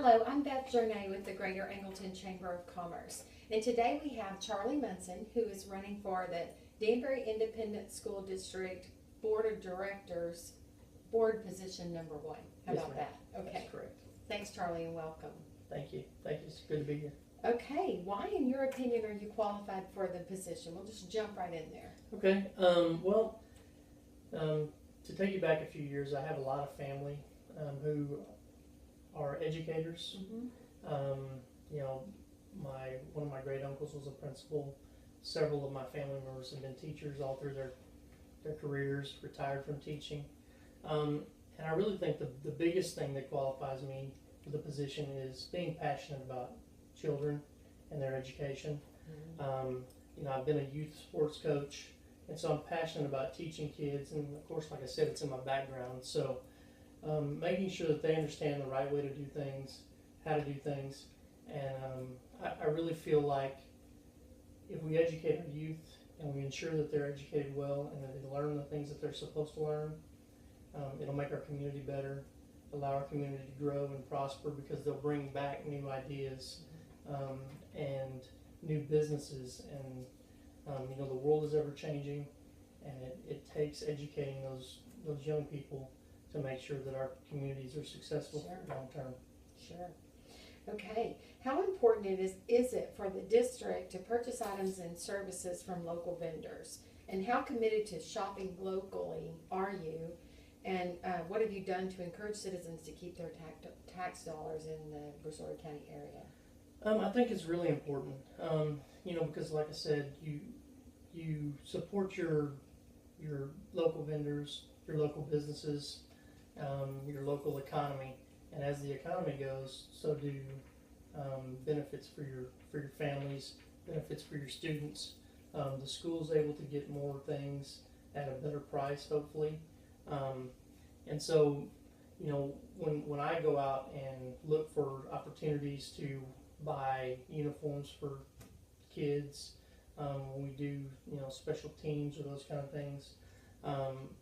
Hello, I'm Beth Journay with the Greater Angleton Chamber of Commerce. And today we have Charlie Munson, who is running for the Danbury Independent School District Board of Directors, board position number 1. How Yes, about ma'am. that? Okay. That's correct. Thanks, Charlie, and welcome. Thank you. Thank you. It's good to be here. Okay, why, in your opinion, are you qualified for the position? We'll just jump right in there. Okay. To take you back a few years, I have a lot of family who are educators. Mm-hmm. One of my great uncles was a principal. Several of my family members have been teachers all through their careers, retired from teaching. And I really think the biggest thing that qualifies me for the position is being passionate about children and their education. Mm-hmm. I've been a youth sports coach, and so I'm passionate about teaching kids, and of course, like I said, it's in my background. So making sure that they understand the right way to do things, how to do things, and I really feel like if we educate our youth and we ensure that they're educated well and that they learn the things that they're supposed to learn, it'll make our community better, allow our community to grow and prosper, because they'll bring back new ideas and new businesses. And the world is ever changing, and it takes educating those young people to make sure that our communities are successful long term. Sure. Okay. How important is it for the district to purchase items and services from local vendors? And how committed to shopping locally are you? And what have you done to encourage citizens to keep their tax dollars in the Brazoria County area? I think it's really important, because like I said, you support your local vendors, your local businesses, your local economy, and as the economy goes, so do benefits for your families, benefits for your students. The school's able to get more things at a better price, hopefully, and so when I go out and look for opportunities to buy uniforms for kids, when we do special teams or those kind of things,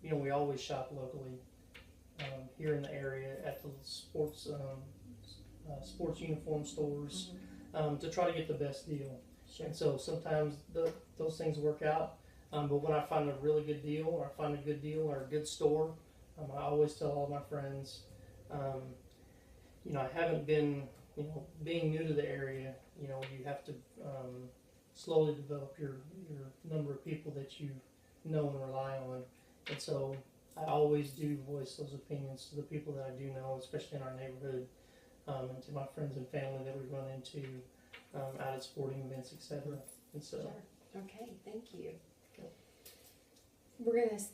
we always shop locally here in the area at the sports uniform stores, to try to get the best deal. Sure. And so sometimes those things work out, but when I find a really good deal, or I find a good deal or a good store, I always tell all my friends, I haven't been, being new to the area, you have to slowly develop your number of people that you know and rely on. And so I always do voice those opinions to the people that I do know, especially in our neighborhood, and to my friends and family that we run into out at sporting events, etc. And so, Sure. Okay, thank you. Okay. We're going to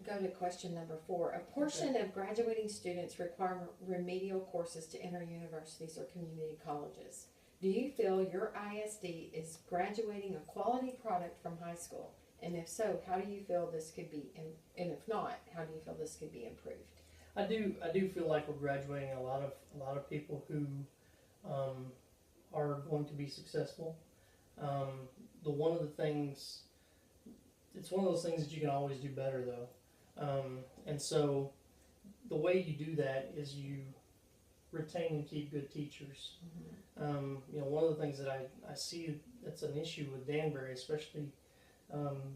go to question number 4. A portion of graduating students require remedial courses to enter universities or community colleges. Do you feel your ISD is graduating a quality product from high school? And if so, how do you feel this could be, and if not, how do you feel this could be improved? I do feel like we're graduating a lot of people who are going to be successful. It's one of those things that you can always do better, though. And so the way you do that is you retain and keep good teachers. One of the things that I see that's an issue with Danbury, especially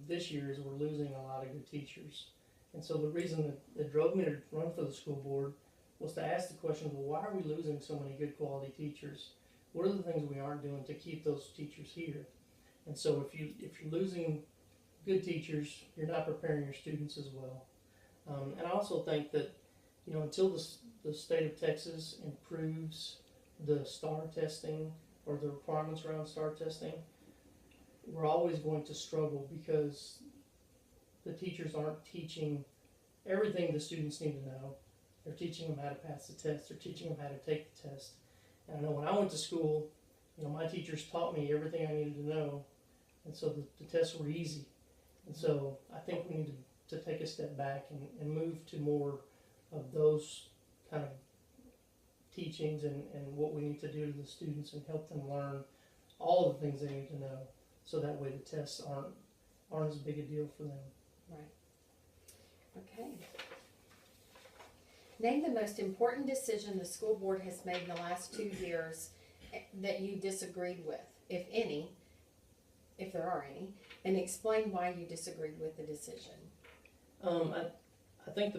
this year, is we're losing a lot of good teachers. And so the reason that drove me to run for the school board was to ask the question, well, why are we losing so many good quality teachers? What are the things we aren't doing to keep those teachers here? And so if you're losing good teachers, you're not preparing your students as well. And I also think that until the state of Texas improves the STAR testing or the requirements around STAR testing, we're always going to struggle, because the teachers aren't teaching everything the students need to know. They're teaching them how to pass the test. They're teaching them how to take the test. And I know when I went to school, my teachers taught me everything I needed to know, and so the tests were easy. And so I think we need to take a step back and move to more of those kind of teachings and what we need to do to the students and help them learn all the things they need to know, so that way the tests aren't as big a deal for them. Right. Okay. Name the most important decision the school board has made in the last 2 years that you disagreed with, if any, if there are any, and explain why you disagreed with the decision. I think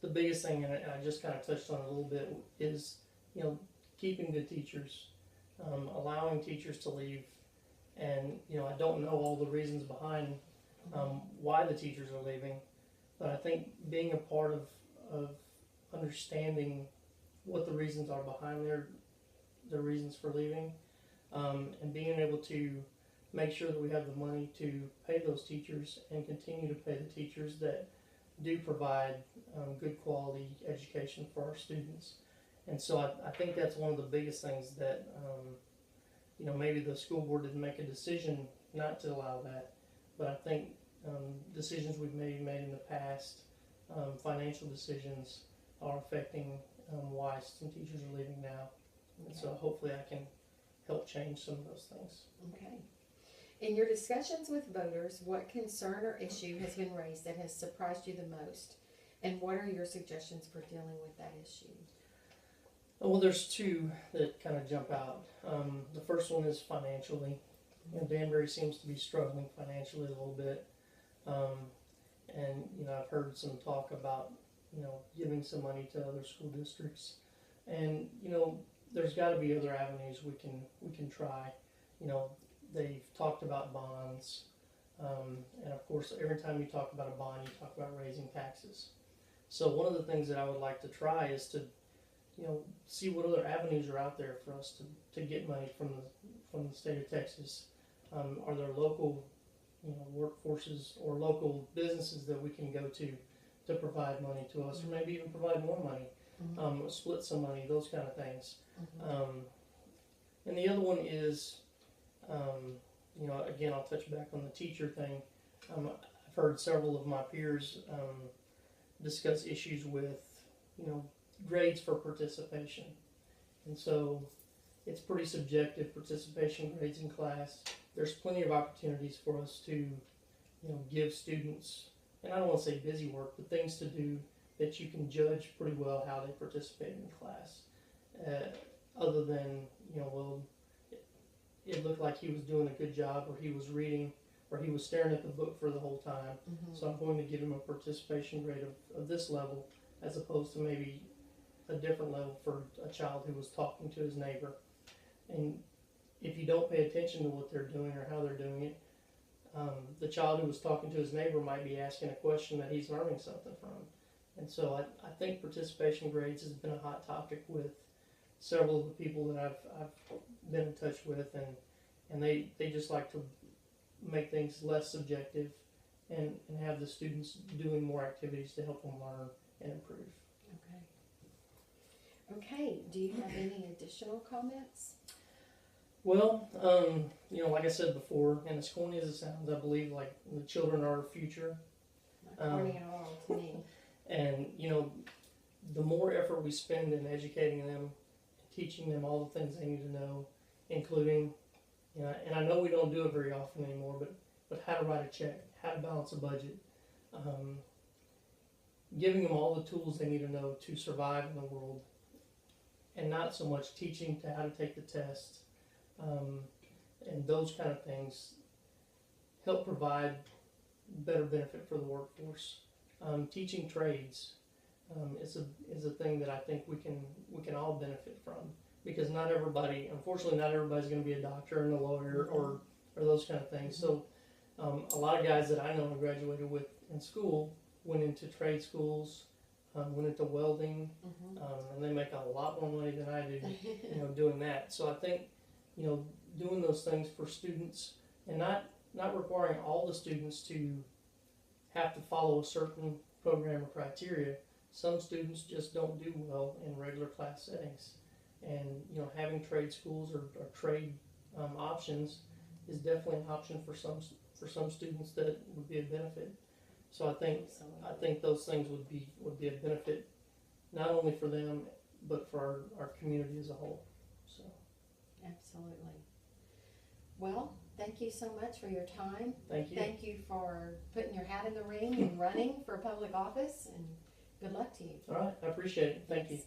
the biggest thing, and I just kind of touched on it a little bit, is, keeping good teachers, allowing teachers to leave. And, I don't know all the reasons behind why the teachers are leaving, but I think being a part of understanding what the reasons are behind their reasons for leaving, and being able to make sure that we have the money to pay those teachers and continue to pay the teachers that do provide good quality education for our students. And so I think that's one of the biggest things that, maybe the school board didn't make a decision not to allow that, but I think decisions we've made in the past, financial decisions, are affecting why some teachers are leaving now. And so hopefully I can help change some of those things. Okay. In your discussions with voters, what concern or issue has been raised that has surprised you the most? And what are your suggestions for dealing with that issue? Well, there's two that kind of jump out. The first one is financially. Danbury seems to be struggling financially a little bit. And I've heard some talk about, giving some money to other school districts. And, there's got to be other avenues we can try. They've talked about bonds. And of course, every time you talk about a bond, you talk about raising taxes. So one of the things that I would like to try is to, see what other avenues are out there for us to get money from the state of Texas. Are there local, workforces or local businesses that we can go to provide money to us, or maybe even provide more money, split some money, those kind of things. And the other one is, again, I'll touch back on the teacher thing. I've heard several of my peers discuss issues with, grades for participation. And so it's pretty subjective, participation grades in class. There's plenty of opportunities for us to, give students, and I don't want to say busy work, but things to do that you can judge pretty well how they participate in class. Other than, it looked like he was doing a good job, or he was reading, or he was staring at the book for the whole time. So I'm going to give him a participation grade of this level, as opposed to maybe a different level for a child who was talking to his neighbor. And if you don't pay attention to what they're doing or how they're doing it, the child who was talking to his neighbor might be asking a question that he's learning something from. And so I think participation grades has been a hot topic with several of the people that I've been in touch with, and they just like to make things less subjective and have the students doing more activities to help them learn and improve. Okay, do you have any additional comments? Well, like I said before, and as corny as it sounds, I believe like the children are our future. Not corny at all to me. And, the more effort we spend in educating them, teaching them all the things they need to know, including, and I know we don't do it very often anymore, but how to write a check, how to balance a budget, giving them all the tools they need to know to survive in the world, and not so much teaching to how to take the test, and those kind of things help provide better benefit for the workforce. Teaching trades is a thing that I think we can all benefit from, because not everybody, unfortunately, not everybody's going to be a doctor and a lawyer or those kind of things. So a lot of guys that I know and graduated with in school went into trade schools, went into welding, and they make a lot more money than I do, doing that. So I think, doing those things for students, and not requiring all the students to have to follow a certain program or criteria. Some students just don't do well in regular class settings, and having trade schools or trade options is definitely an option for some students that would be a benefit. So I think those things would be a benefit, not only for them but for our community as a whole. So absolutely. Well, thank you so much for your time. Thank you. Thank you for putting your hat in the ring and running for public office, and Good luck to you. All right, I appreciate it. Thank you.